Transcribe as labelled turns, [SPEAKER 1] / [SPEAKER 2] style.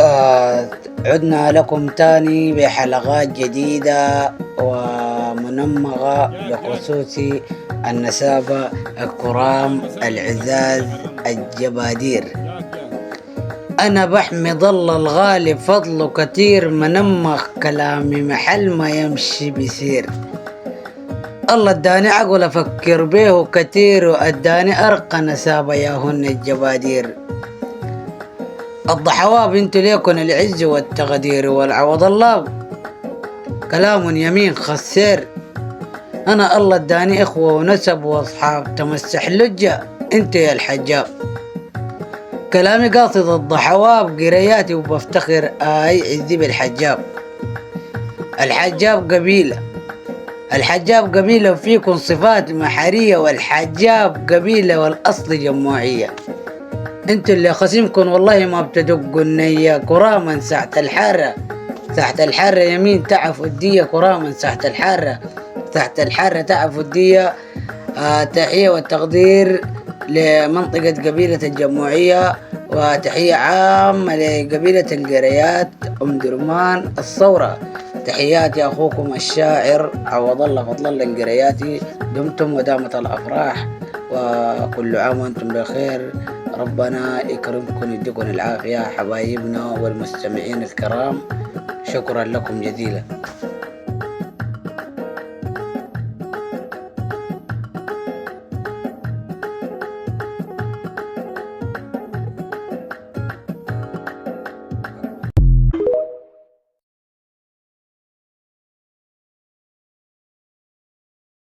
[SPEAKER 1] آه عدنا لكم تاني بحلقات جديدة ومنمغة بخصوص النسابة الكرام العزاز الجبادير. أنا بحمد الله الغالي فضله كتير، منمغ كلامي محل ما يمشي بيصير. الله اداني عقل أفكر بيه كتير، واداني أرقى نسابة ياهن الجبادير. الضحواب انتو ليكن العز والتقدير، والعوض الله كلام يمين خسير. انا الله اداني اخوة ونسب واصحاب، تمسح لجة انت يا الحجاب. كلامي قاصد الضحواب قرياتي وبفتخر عزي بالحجاب. الحجاب قبيلة، الحجاب قبيلة وفيكم صفات محرية، والحجاب قبيلة والاصل جماعية. انتو اللي خصيمكم والله ما بتدقوا النية، كراما ساعة الحارة، ساعة الحارة يمين تعفوا الدية، كراما ساعة الحارة، ساعة الحارة تعفوا الدية. تحية والتقدير لمنطقة قبيلة الجموعية، وتحية عامة لقبيلة القريات أم درمان الثورة. تحياتي أخوكم الشاعر عوض الله فضل الله القرياتي. دمتم ودامت الأفراح، وكل عام وأنتم بخير. ربنا يكرمكم يديكم العافية حبايبنا والمستمعين الكرام. شكرا لكم جزيلا.